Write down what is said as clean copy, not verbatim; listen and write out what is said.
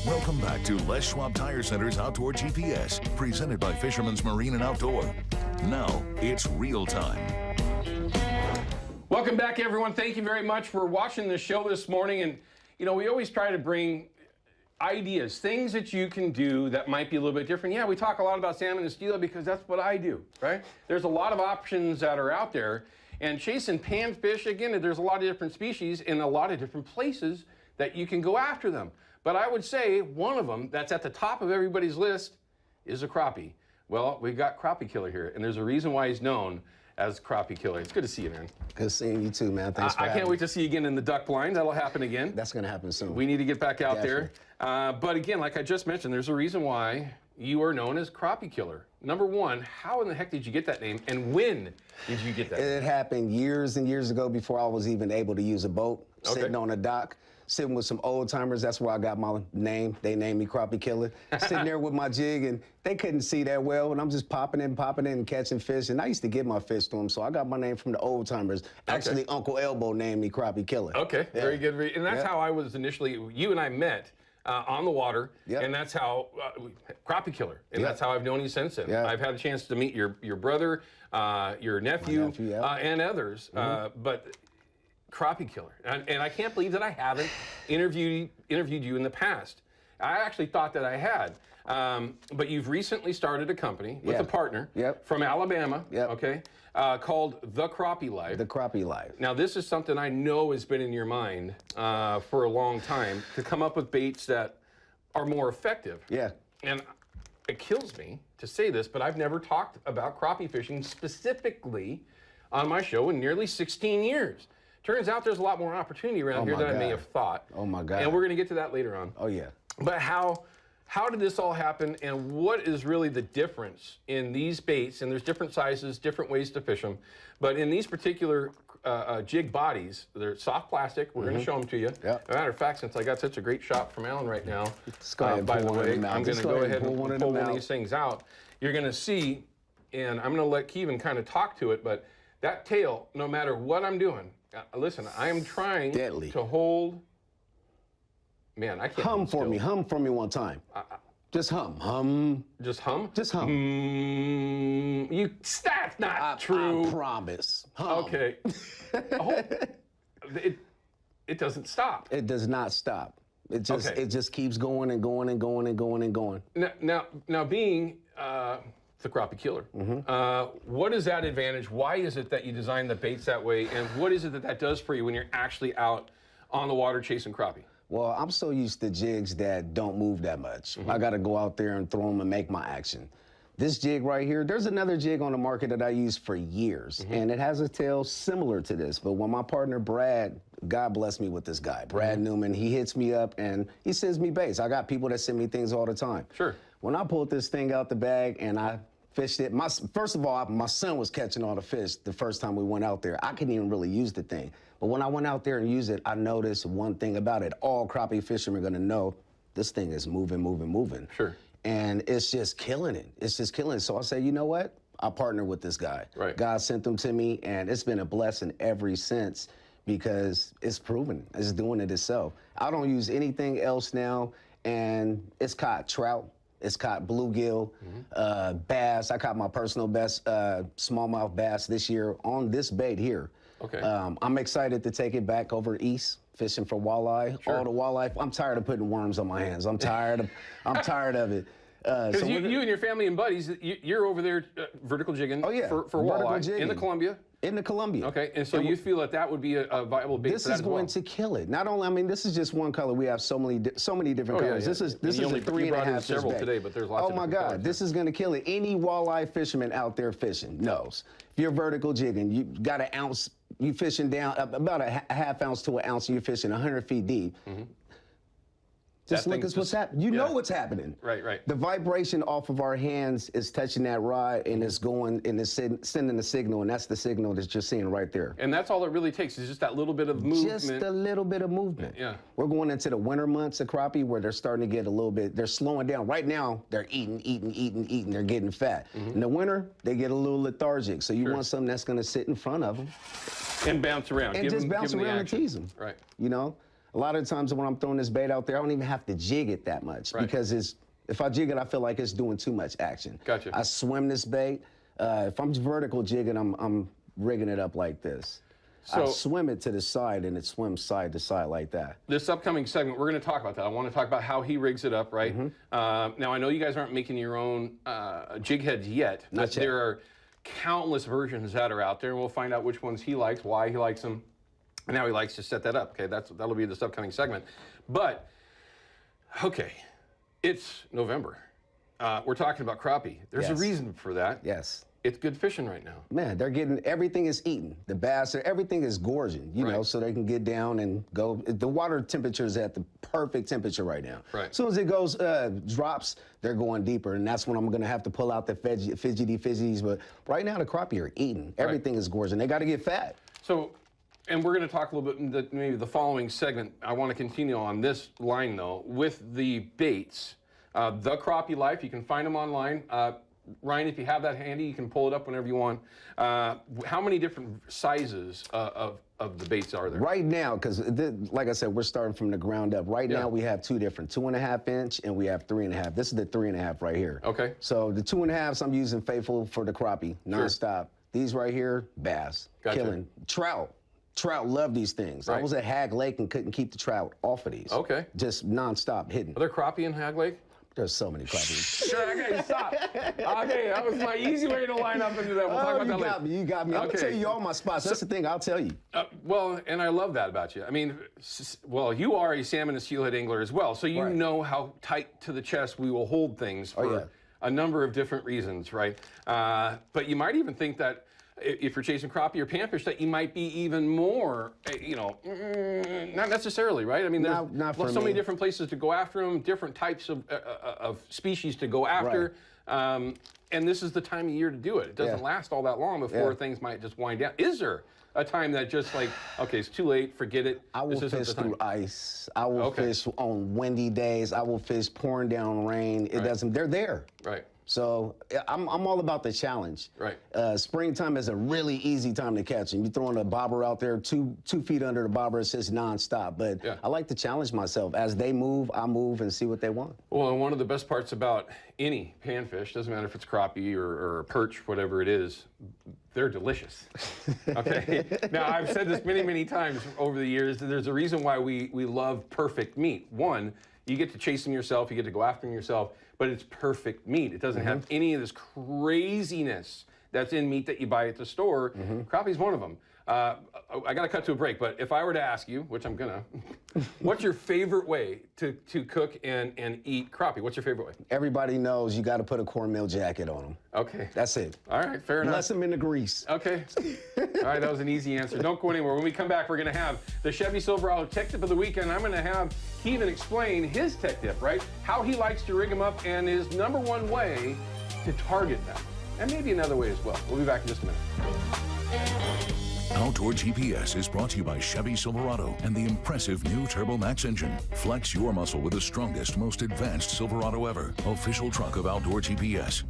Welcome back to Les Schwab Tire Center's Outdoor GPS, presented by Fisherman's Marine and Outdoor. Now, it's real time. Welcome back, everyone. Thank you very much for watching the show this morning. And, you know, we always try to bring ideas, things that you can do that might be a little bit different. Yeah, we talk a lot about salmon and steelhead because that's what I do, right? There's a lot of options that are out there. And chasing panfish, again, there's a lot of different species in a lot of different places that you can go after them. But I would say one of them that's at the top of everybody's list is a crappie. Well, we've got Crappie Killer here, and there's a reason why he's known as Crappie Killer. It's good to see you, man. Good seeing you too, man. Thanks for having me. I can't wait to see you again in the duck blind. That'll happen again. That's going to happen soon. We need to get back out there. But again, like I just mentioned, there's a reason why you are known as Crappie Killer. Number one, how in the heck did you get that name, and when did you get that name? It happened years and years ago before I was even able to use a boat, sitting on a dock. Sitting with some old timers, that's where I got my name. They named me Crappie Killer. Sitting there with my jig, and they couldn't see that well, and I'm just popping in and catching fish. And I used to give my fish to them, so I got my name from the old timers. Actually, Uncle Elbow named me Crappie Killer. Okay, very good. And that's how I was initially, you and I met on the water, and that's how, Crappie Killer, and that's how I've known you since then. I've had a chance to meet your brother, your nephew, and others, but Crappie Killer, and I can't believe that I haven't interviewed you in the past. I actually thought that I had, but you've recently started a company with a partner from Alabama, called The Crappie Life. The Crappie Life. Now, this is something I know has been in your mind for a long time, to come up with baits that are more effective. Yeah. And it kills me to say this, but I've never talked about crappie fishing specifically on my show in nearly 16 years. Turns out there's a lot more opportunity around here than I may have thought. Oh my God. And we're going to get to that later on. Oh yeah. But how did this all happen, and what is really the difference in these baits? And there's different sizes, different ways to fish them. But in these particular jig bodies, they're soft plastic. We're going to show them to you. As a matter of fact, since I got such a great shot from Alan right now, by the way, I'm going to go ahead and pull one of these things out. You're going to see, and I'm going to let Keevin kind of talk to it, but that tail, no matter what I'm doing, listen, I am trying to hold. Man, I can't. Hum for me one time. Just hum. Hum. Just hum? Just hum. That's not true. I promise. Hum. Okay. It doesn't stop. It does not stop. It just keeps going and going and going and going and going. Now being the Crappie Killer, what is that advantage? Why is it that you designed the baits that way, and what is it that does for you when you're actually out on the water chasing crappie? Well, I'm so used to jigs that don't move that much. I got to go out there and throw them and make my action. This jig right here, there's another jig on the market that I used for years, and it has a tail similar to this. But when my partner, Brad, God bless me with this guy, Brad Newman, he hits me up and he sends me baits. I got people that send me things all the time. Sure. When I pulled this thing out the bag and I fished it, first of all, my son was catching all the fish the first time we went out there. I couldn't even really use the thing. But when I went out there and used it, I noticed one thing about it. All crappie fishermen are gonna know this thing is moving, moving, moving. Sure. And it's just killing it. It's just killing it. So I said, you know what? I'll partner with this guy. Right. God sent them to me, and it's been a blessing ever since, because it's proven. It's doing it itself. I don't use anything else now, and it's caught trout. It's caught bluegill, bass. I caught my personal best smallmouth bass this year on this bait here. Okay. I'm excited to take it back over east, fishing for walleye. Sure. All the walleye. I'm tired of putting worms on my hands. I'm tired of it. Because you and your family and buddies, you're over there vertical jigging for walleye in the Columbia. In the Columbia. Okay, and so you feel that would be a viable bait this for that is going to kill it. Not only, I mean, this is just one color. We have so many different colors. This is a 3.5 several bag. Today, but there's lots. Oh my God, colors. This is going to kill it. Any walleye fisherman out there fishing knows. If you're vertical jigging, you got an ounce. You fishing down about a half ounce to an ounce, and you're fishing 100 feet deep. Just look at what's happening. You know what's happening. Right. The vibration off of our hands is touching that rod, and it's going, and it's sending the signal, and that's the signal that you're seeing right there. And that's all it really takes, is just that little bit of movement. Just a little bit of movement. Yeah. We're going into the winter months of crappie where they're starting to get a little bit, they're slowing down. Right now, they're eating, they're getting fat. In the winter, they get a little lethargic. So you want something that's going to sit in front of them. And bounce around. And just bounce around and tease them. Right. You know? A lot of times when I'm throwing this bait out there, I don't even have to jig it that much because if I jig it, I feel like it's doing too much action. Gotcha. I swim this bait. If I'm vertical jigging, I'm rigging it up like this. So I swim it to the side, and it swims side to side like that. This upcoming segment, we're going to talk about that. I want to talk about how he rigs it up, right? Now, I know you guys aren't making your own jig heads yet, but there are countless versions that are out there, and we'll find out which ones he likes, why he likes them, and how he likes to set that up. Okay, that'll be this upcoming segment. But, okay, it's November. We're talking about crappie. There's a reason for that. Yes. It's good fishing right now. Man, they're getting, everything is eaten. The bass, everything is gorging, you know, so they can get down and go. The water temperature is at the perfect temperature right now. Right. As soon as it goes, drops, they're going deeper, and that's when I'm gonna have to pull out the fidgety fizzies. But right now, the crappie are eating. Everything is gorging. They gotta get fat. So, and we're gonna talk a little bit in maybe the following segment. I wanna continue on this line though, with the baits. The Crappie Life, you can find them online. Ryan, if you have that handy, you can pull it up whenever you want. How many different sizes of the baits are there? Right now, because like I said, we're starting from the ground up. Right now, we have two different, 2.5 inch, and we have 3.5. This is the 3.5 right here. Okay. So the 2.5s I'm using faithful for the crappie, nonstop. These right here, bass, killing. Trout love these things. I was at Hag Lake and couldn't keep the trout off of these. Okay. Just nonstop hitting. Are there crappie in Hag Lake? There's so many crappies. Sure, okay, stop. Okay, that was my easy way to line up into that. We'll talk about that later. You got me. I'm gonna tell you all my spots. That's the thing, I'll tell you. Well, and I love that about you. I mean, well, you are a salmon and steelhead angler as well, so you know how tight to the chest we will hold things for a number of different reasons, right? But you might even think that if you're chasing crappie or panfish, that you might be even more, you know, not necessarily, right? I mean, there's not for so many different places to go after them, different types of species to go after, and this is the time of year to do it. It doesn't last all that long before things might just wind down. Is there a time that just like, okay, it's too late, forget it? I will fish through ice. I will fish on windy days. I will fish pouring down rain. It doesn't, they're there. Right. So I'm all about the challenge. Right. Springtime is a really easy time to catch them. You're throwing a bobber out there, two feet under the bobber, it's just nonstop. But I like to challenge myself. As they move, I move and see what they want. Well, and one of the best parts about any panfish, doesn't matter if it's crappie or perch, whatever it is, they're delicious. Okay. Now, I've said this many, many times over the years. There's a reason why we love perfect meat. One, you get to chase them yourself, you get to go after them yourself, but it's perfect meat. It doesn't have any of this craziness that's in meat that you buy at the store. Crappie's one of them. I got to cut to a break, but if I were to ask you, which I'm gonna, what's your favorite way to cook and eat crappie? What's your favorite way? Everybody knows you got to put a cornmeal jacket on them. Okay. That's it. All right, fair enough. Less them in the grease. Okay. All right, that was an easy answer. Don't go anywhere. When we come back, we're going to have the Chevy Silverado Tech Tip of the Week, and I'm going to have Keevin explain his tech tip, right? How he likes to rig them up and his #1 way to target them. And maybe another way as well. We'll be back in just a minute. Outdoor GPS is brought to you by Chevy Silverado and the impressive new Turbo Max engine. Flex your muscle with the strongest, most advanced Silverado ever. Official truck of Outdoor GPS.